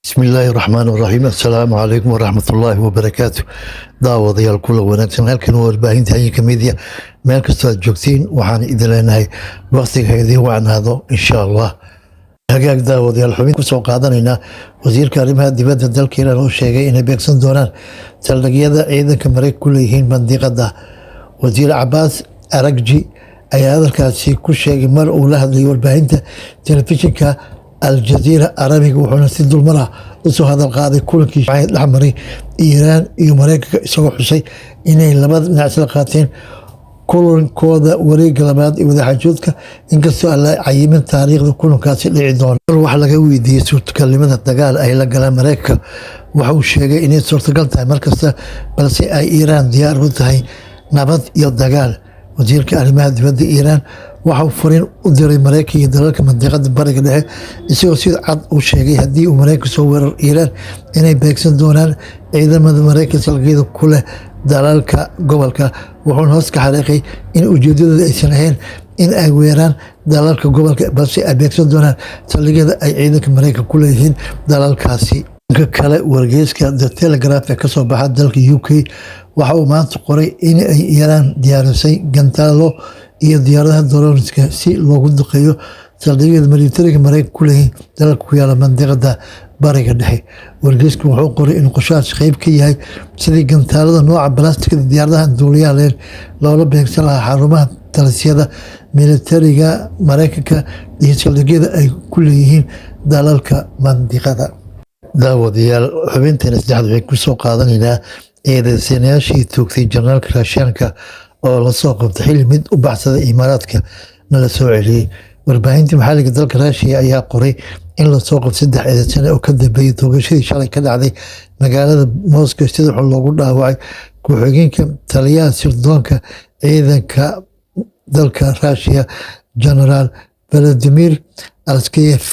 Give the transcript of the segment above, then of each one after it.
بسم الله الرحمن الرحيم السلام عليكم ورحمة الله وبركاته daawadayaal kula wanaagsan halkan waa warbaahinta hay'adda media meel kastoo aad joogtiin waxaan idin leenahay waqtiga idin wacnaado insha Allah hagaag daawadayaal xubin ku soo qaadanaynaa wasiirka arrimaha dibadda dalkeena oo sheegay inay beegsan doonaan saldhigyada ciidanka Mareykanka ku leeyihiin mandiqada wasiir Abbas Aragji ayaa hadalkaasi ku sheegay mar uu la hadlayay warbaahinta telefishinka الجزيرة عربية وحنا سيد المرأة وسهذا القاضي كل كي شاهد الحمري إيران يمريكا سوى حسين إنه لبعض الناس القاتين كل كودا وريق لبعض إذا حجودك إنك السؤال عيمن تاريخ كل كاس اللي عندهم روح لقوي دي صورت تكلمنا التقال أي لقى أمريكا وحو الشيء إنه صورت قلتها مركز بس أي إيران ديار وتهي نبض يدقال وزير كلمة دبد إيران waxau fariin u diray Mareykanka iyo dalalka mandiqada bariga dhexe isagoo si cad u sheegay haddii uu Mareykanka soo weerar Iiraan inay beegsan doonaan ciidamada Mareykanka salgeeda ku leh dalalka gobolka wuxuuna hoos ka xariiqay in ujeedadoodu aysan ahayn in ay weeraraan dalalka gobolka balse ay beegsan doonaan salgeeda ay ciidanka Mareykanka ku leeyihiin dalalkaasi kale wargeyska The Telegraph ee ka soo baxa dalka UK waxa uu maanta qoray in ay Iiraan diyaarisay gantaalo iyo diyaaradaha droneska si loogu duqeeyo saldhigyada militariga Mareykanka ku leeyihiin dalalka ku yaala mandiqada bariga dhexe wargeysku wuxuu qoray in qorshahaas qayb ka yahay sidii gantaalada nooca balaastikada diyaaradaha duuliyaha leh loola beegsan lahaa xarumaha talisyada militariga Mareykanka iyo saldhigyada ay ku leeyihiin dalalka mandiqada daawadayaal xubintan saddexaad waxay ku soo qaadanaynaa eedeysanayaashii toogtay janaraalka Raashiyaanka oo la soo qabtay xilli mid u baxsaday imaaraadka la soo celiyay warbaahinta maxalliga dalka Raashiya ayaa qoray in la soo qabtay 3 eedeysane oo ka dambeeyay toogashadii shalay ka dhacday magaalada Moscow sida loogu dhaawacay ku-xigeenka taliyaha sirdoonka ciidanka dalka Raashiya General Vladimir Alexeyev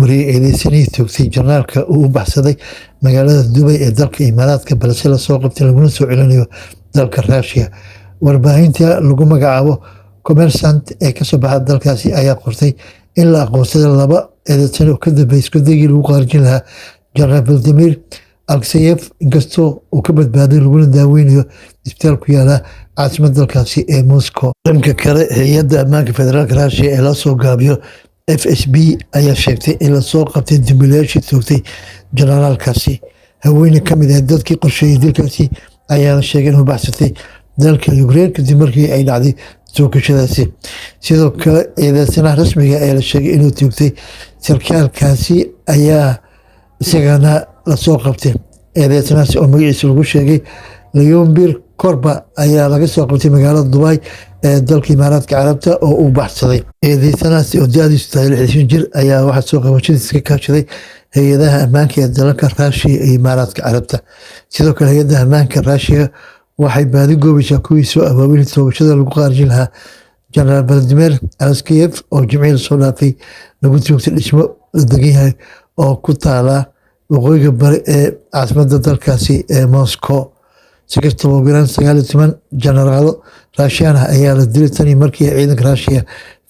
wari eedeysanihii toogtay janaraalka uu u baxsaday magaalada Dubai ee dalka imaaraadka balse la soo qabtay laguna soo celinayo dalka Raashiya warbaahinta lagu magacaabo Commerçant ee ka soo baxay dalkaasi ayaa qortay in la aqoonsaday 2 eedeysane oo ka dambeeyay isku dayigii lagu qaarjin lahaa General Vladimir Alexeyev inkastoo uu ka badbaaday laguna daaweynayo isbitaal ku yaala caasimadda dalkaasi ee Moscow dhanka kale hay'adda ammaanka federaalka Raashiya ee la soo gaabiyo FSB ayaa sheegtay in la soo qabtay dambiilayaashii toogtay generaalkaasi haweeney ka mid ah dadkii qorsheeyay dilkaasi ayaa sheegay inuu baxsatay dalka Ukraine kadib markii ay dhacday toogashadaasi sidoo kale eedeysanaha rasmiga ee la sheegay inuu toogtay sarkaalkaasi ayaa isagana la soo qabtay eedeysanahaasi oo magaciisa lagu sheegay Leonbir Korba ayaa laga soo qabtay magaalada Dubai ee dalka Imaaraadka Carabta oo uu baxsaday eedeysanahaasi oo da'diisu tahay 60 jir ayaa waxa soo qabashadiisa ka kaashaday hay'adaha ammaanka ee dalalka Raashiya iyo Imaaraadka Carabta sidoo kale hay'adaha ammaanka Raashiya waxay baadi goobaysaa kuwii soo abaabulay toogashada lagu qaarjin lahaa General Vladimir Alexeyev oo Jimcihii soo dhaafay lagu toogtay dhismo la degan yahay oo ku taala waqooyiga bari ee caasimadda dalkaasi ee Moscow si kastaba ugu yaraan 19 jenaraalo Raashiyaan ah ayaa la dilay tani markii ciidanka Raashiya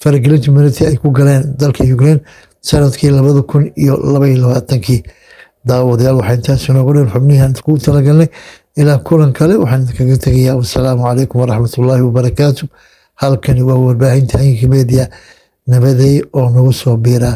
faragelinta militari ay ku galeen dalka Ukraine sanadkii 2022 daawadayaal waxay intaas noogu dhan xubnihan ku talagalnay ilaa kulan kale waxaan kaga tagayaa wassalaamu calaykum waraxmatullaahi wabarakaatu halkani waa warbaahinta hay'adda media nabaday oo nagu soo biira